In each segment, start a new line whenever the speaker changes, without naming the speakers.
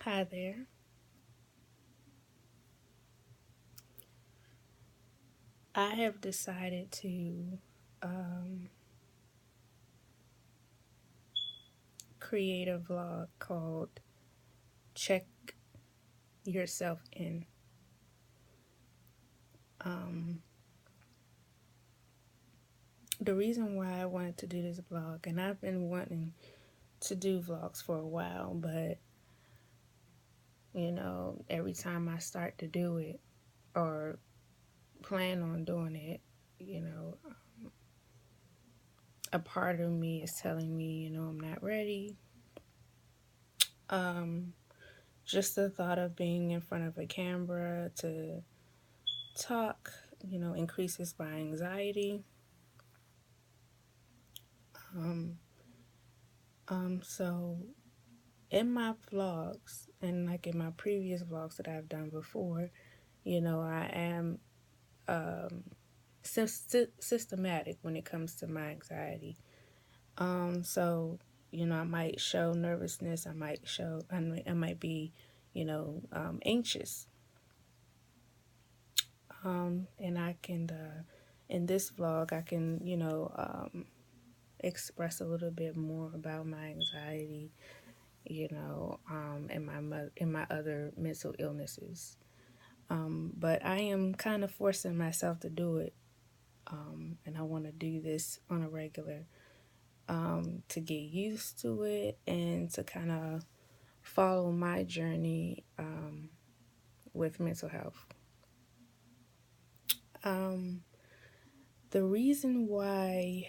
Hi there. I have decided to um, create a vlog called Check Yourself In. Um, the reason why I wanted to do this vlog, and I've been wanting to do vlogs for a while, but every time I start to do it or plan on doing it, a part of me is telling me, I'm not ready. Um, just the thought of being in front of a camera to talk, increases my anxiety. Um, so in my vlogs and like in my previous vlogs that I've done before, I am um, systematic when it comes to my anxiety. So I might show nervousness. I might be, anxious. And I can, in this vlog, I can, express a little bit more about my anxiety, and my other mental illnesses. But I am kind of forcing myself to do it, and I want to do this on a regular, to get used to it and to kind of follow my journey with mental health. Um, the reason why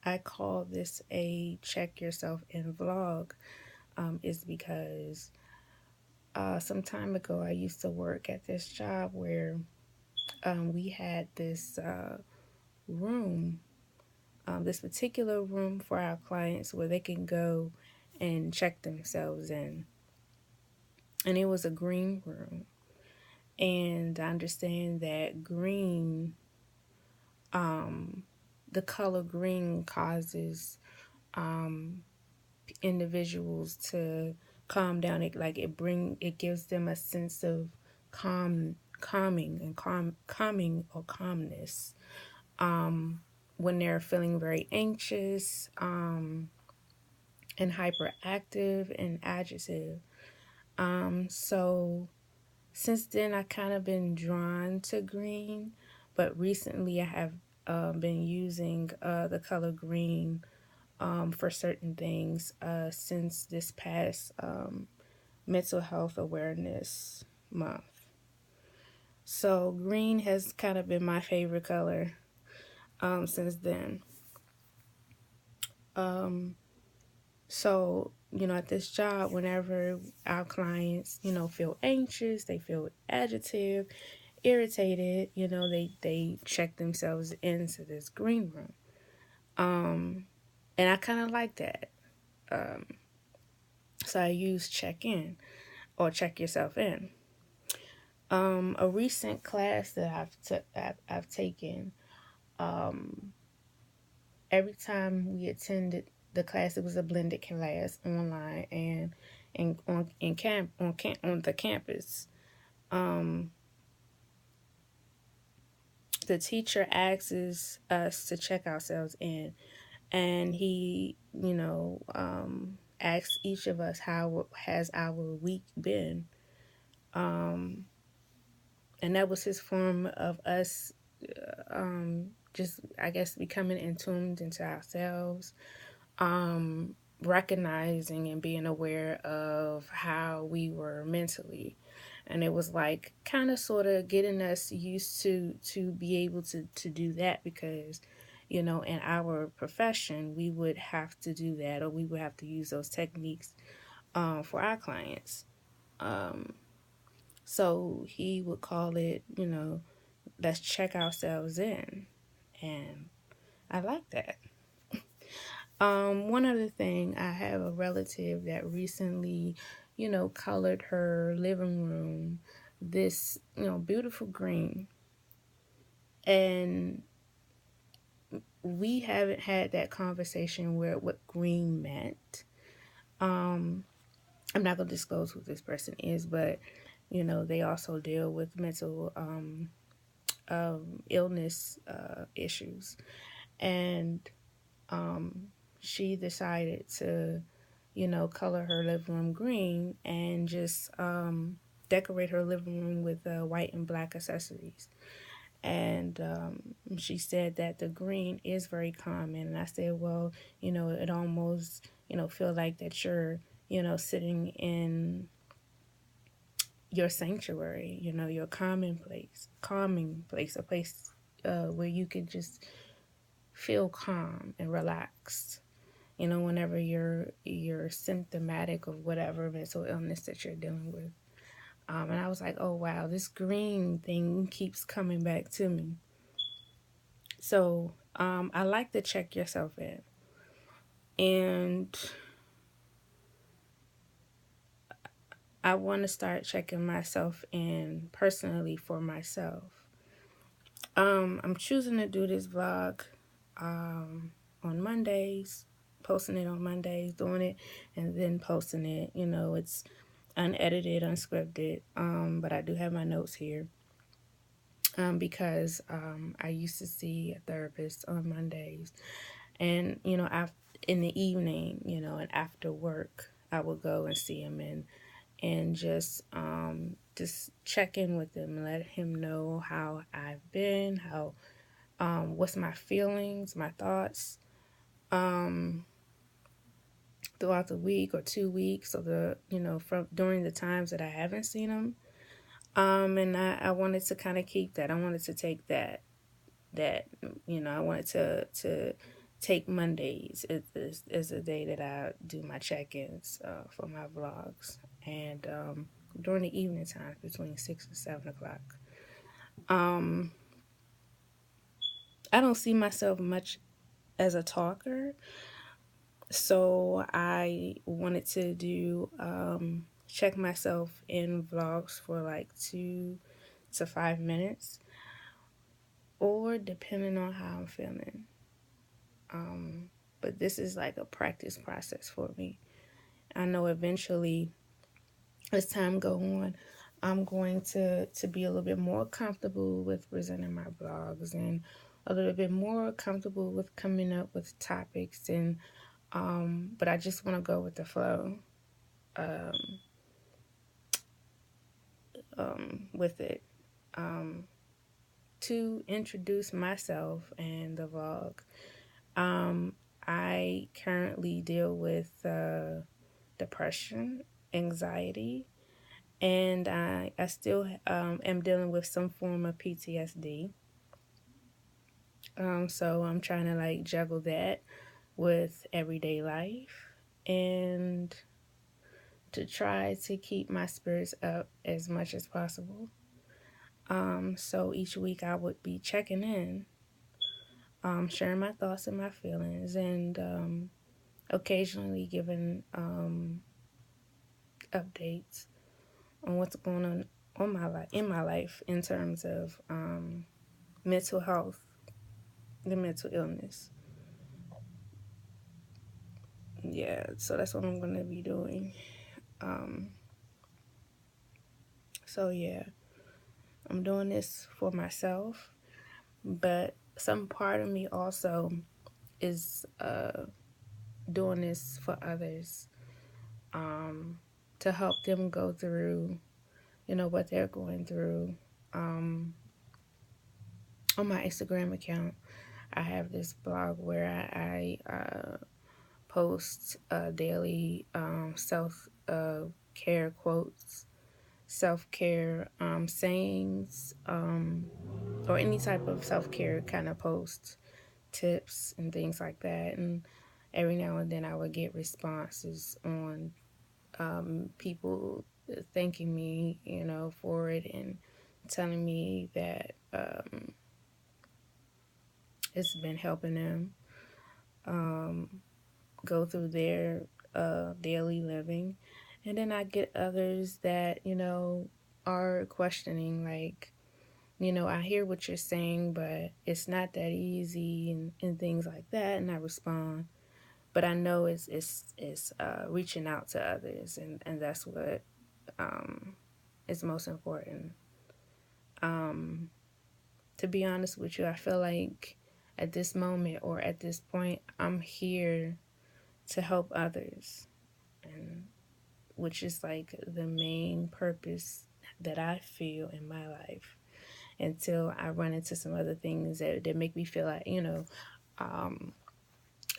I call this a check yourself in vlog is because some time ago I used to work at this job where we had this room, this particular room for our clients where they can go and check themselves in. And it was a green room. And I understand that green, um, the color green causes individuals to calm down. It gives them a sense of calming or calmness when they're feeling very anxious and hyperactive and agitative. So since then I kind of been drawn to green, but recently I have been using the color green for certain things since this past Mental Health Awareness Month. So green has kind of been my favorite color since then. Um, so, at this job, whenever our clients, feel anxious, they feel agitative, irritated, they check themselves into this green room. And I kind of like that. Um, so I use check in or check yourself in. A recent class that I've taken, um, every time we attended the class, it was a blended class online and on the campus. Um, the teacher asks us to check ourselves in, and he, asks each of us how has our week been. Um, and that was his form of us just, I guess, becoming in tuned into ourselves, recognizing and being aware of how we were mentally. And it was like kind of sort of getting us used to be able to do that, because in our profession we would have to do that, or we would have to use those techniques for our clients. um, so he would call it, let's check ourselves in. And I like that. One other thing, I have a relative that recently, colored her living room this, beautiful green. And we haven't had that conversation where what green meant. Um, I'm not going to disclose who this person is, but they also deal with mental illness issues. And she decided to, color her living room green and just decorate her living room with white and black accessories. And she said that the green is very common. And I said, well, it almost, feel like that you're, sitting in your sanctuary, your calming place, a place where you can just feel calm and relaxed. Whenever you're symptomatic of whatever mental illness that you're dealing with. And I was like, oh wow, this green thing keeps coming back to me. So I like to check yourself in. And I want to start checking myself in personally for myself. I'm choosing to do this vlog on Mondays, posting it on Mondays, doing it, and then posting it. It's unedited, unscripted, but I do have my notes here because I used to see a therapist on Mondays, and in the evening, and after work, I would go and see him and just check in with him and let him know how I've been, how what's my feelings, my thoughts throughout the week or 2 weeks, or from during the times that I haven't seen him. And I wanted to kind of keep that. I wanted to take that I wanted to take Mondays as a day that I do my check-ins for my vlogs, and during the evening times between 6 and 7 o'clock. Um, I don't see myself much as a talker, so I wanted to do check myself in vlogs for like 2 to 5 minutes, or depending on how I'm feeling. But this is like a practice process for me. I know eventually, as time go on, I'm going to be a little bit more comfortable with presenting my blogs, and a little bit more comfortable with coming up with topics, and but I just want to go with the flow with it. To introduce myself and the vlog, I currently deal with depression, anxiety, and I still am dealing with some form of PTSD. So I'm trying to like juggle that with everyday life, and to try to keep my spirits up as much as possible. So each week I would be checking in, sharing my thoughts and my feelings, and occasionally giving updates on what's going on my life in my life in terms of mental health, the mental illness. Yeah, so that's what I'm gonna be doing. Um, so yeah, I'm doing this for myself, but some part of me also is doing this for others, to help them go through, what they're going through. Um, on my Instagram account, I have this blog where I post daily self care quotes, self care sayings, or any type of self care kind of post, tips, and things like that. And every now and then I would get responses on people thanking me, for it, and telling me that it's been helping them go through their daily living. And then I get others that, are questioning, like, I hear what you're saying, but it's not that easy, and things like that. And I respond, but I know it's reaching out to others, and that's what is most important. To be honest with you, I feel like at this moment or at this point, I'm here to help others, and which is like the main purpose that I feel in my life, until I run into some other things that make me feel like, um,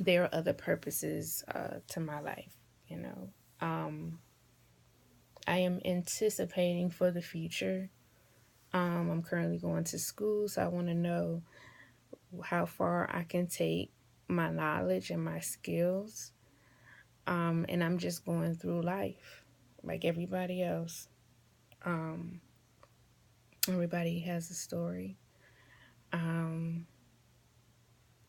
there are other purposes to my life, you know. I am anticipating for the future. I'm currently going to school, so I want to know how far I can take my knowledge and my skills. And I'm just going through life like everybody else. Um, Everybody has a story. Um,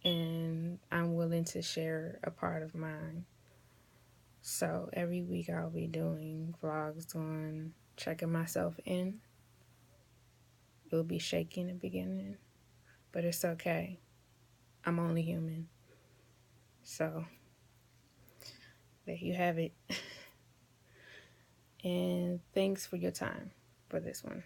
and I'm willing to share a part of mine. So every week I'll be doing vlogs on checking myself in. It'll be shaky in the beginning, but it's okay. I'm only human. So there you have it. And thanks for your time for this one.